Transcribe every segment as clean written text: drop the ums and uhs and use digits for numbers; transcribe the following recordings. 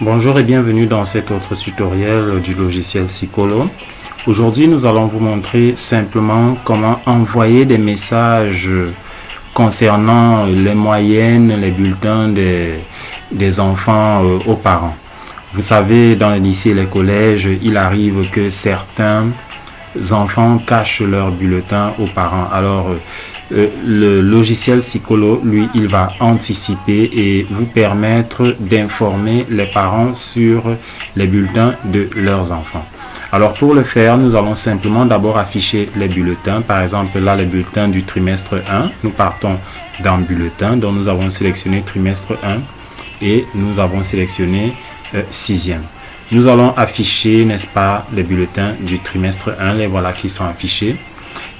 Bonjour et bienvenue dans cet autre tutoriel du logiciel Scicolo. Aujourd'hui, nous allons vous montrer simplement comment envoyer des messages concernant les moyennes, les bulletins des enfants aux parents. Vous savez, dans les lycées et les collèges, il arrive que certains enfants cachent leurs bulletins aux parents. Alors, le logiciel Scicolo, lui, il va anticiper et vous permettre d'informer les parents sur les bulletins de leurs enfants. Alors, pour le faire, nous allons simplement d'abord afficher les bulletins. Par exemple, là, les bulletins du trimestre 1. Nous partons dans bulletin, dont nous avons sélectionné trimestre 1 et nous avons sélectionné 6e. Nous allons afficher, n'est-ce pas, les bulletins du trimestre 1. Les voilà qui sont affichés.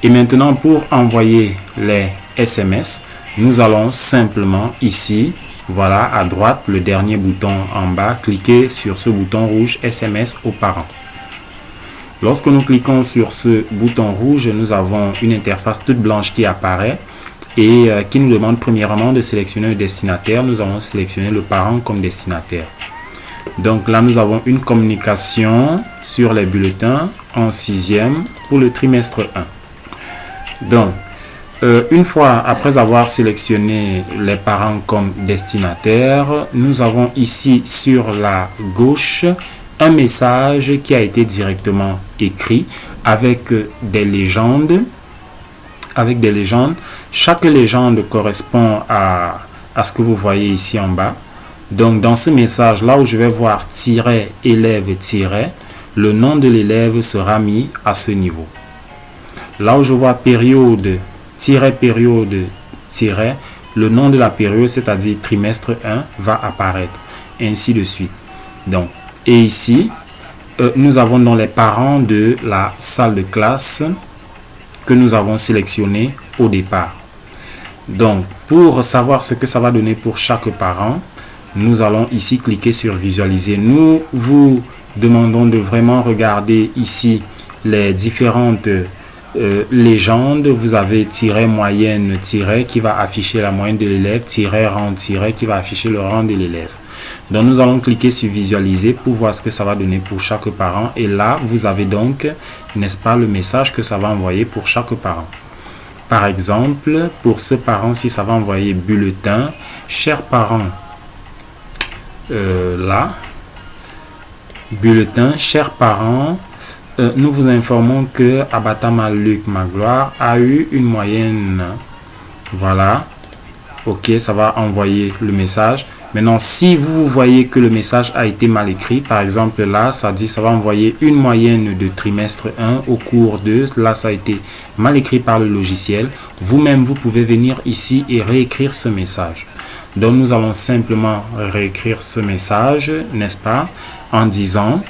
Et maintenant, pour envoyer les SMS, nous allons simplement ici, voilà, à droite, le dernier bouton en bas, cliquer sur ce bouton rouge SMS aux parents. Lorsque nous cliquons sur ce bouton rouge, nous avons une interface toute blanche qui apparaît et qui nous demande premièrement de sélectionner le destinataire. Nous allons sélectionner le parent comme destinataire. Donc là, nous avons une communication sur les bulletins en 6e pour le trimestre 1. Donc, une fois après avoir sélectionné les parents comme destinataires, nous avons ici sur la gauche un message qui a été directement écrit avec des légendes. Chaque légende correspond à ce que vous voyez ici en bas. Donc, dans ce message, là où je vais voir tiret, élève, tiret, le nom de l'élève sera mis à ce niveau. Là où je vois période, période, le nom de la période, c'est-à-dire trimestre 1, va apparaître. Ainsi de suite. Donc, et ici, nous avons dans les parents de la salle de classe que nous avons sélectionné au départ. Donc, pour savoir ce que ça va donner pour chaque parent, nous allons ici cliquer sur visualiser. Nous vous demandons de vraiment regarder ici les différentes légende. Vous avez tiret, moyenne, tiret qui va afficher la moyenne de l'élève, tiret, rang, tiret qui va afficher le rang de l'élève. Donc nous allons cliquer sur visualiser pour voir ce que ça va donner pour chaque parent. Et là, vous avez donc, n'est-ce pas, le message que ça va envoyer pour chaque parent. Par exemple, pour ce parent-ci, ça va envoyer bulletin. Chers parents, là, bulletin, chers parents, nous vous informons que Abatama Luc Magloire a eu une moyenne. Voilà. Ok, ça va envoyer le message. Maintenant, si vous voyez que le message a été mal écrit, par exemple là, ça dit ça va envoyer une moyenne de trimestre 1 au cours 2. Là, ça a été mal écrit par le logiciel. Vous-même, vous pouvez venir ici et réécrire ce message. Donc, nous allons simplement réécrire ce message, n'est-ce pas, en disant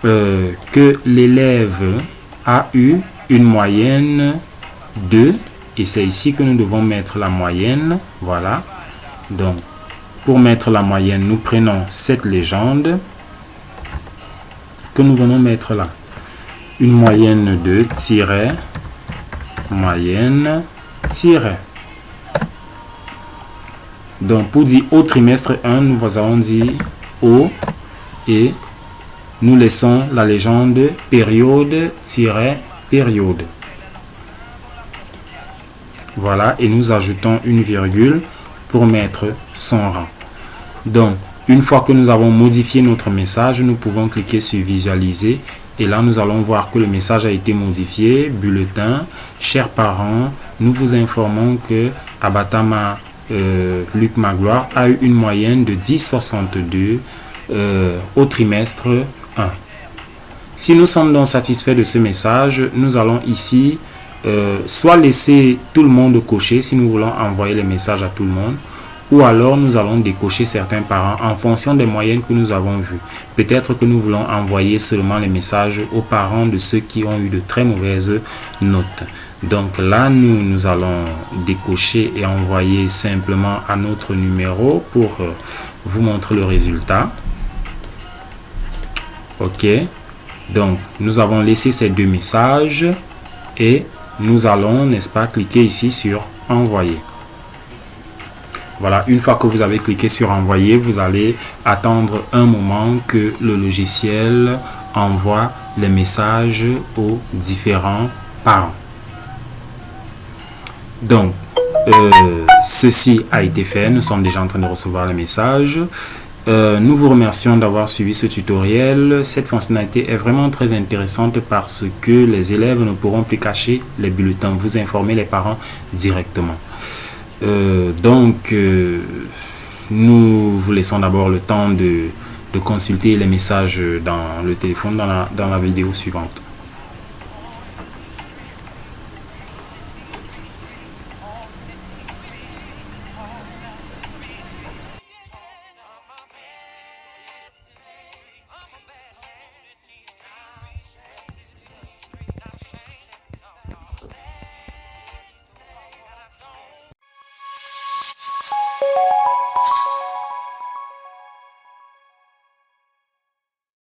que l'élève a eu une moyenne de, et c'est ici que nous devons mettre la moyenne. Voilà. Donc, pour mettre la moyenne, nous prenons cette légende que nous venons mettre là. Une moyenne de tiret, moyenne, tiret. Donc, pour dire au trimestre 1, nous allons dire au et nous laissons la légende période-période. Voilà, et nous ajoutons une virgule pour mettre son rang. Donc, une fois que nous avons modifié notre message, nous pouvons cliquer sur visualiser. Et là, nous allons voir que le message a été modifié. Bulletin, chers parents, nous vous informons que Abatama Luc Magloire a eu une moyenne de 10,62 au trimestre 1. Si nous sommes donc satisfaits de ce message, nous allons ici soit laisser tout le monde cocher si nous voulons envoyer les messages à tout le monde, ou alors nous allons décocher certains parents en fonction des moyennes que nous avons vues. Peut-être que nous voulons envoyer seulement les messages aux parents de ceux qui ont eu de très mauvaises notes. Donc là, nous allons décocher et envoyer simplement à notre numéro pour vous montrer le résultat. Ok, donc nous avons laissé ces deux messages et nous allons, n'est-ce pas, cliquer ici sur envoyer. Voilà, une fois que vous avez cliqué sur envoyer, vous allez attendre un moment que le logiciel envoie les messages aux différents parents. Donc, ceci a été fait, nous sommes déjà en train de recevoir les messages. Nous vous remercions d'avoir suivi ce tutoriel. Cette fonctionnalité est vraiment très intéressante parce que les élèves ne pourront plus cacher les bulletins, vous informer les parents directement. Nous vous laissons d'abord le temps de consulter les messages dans le téléphone dans la vidéo suivante.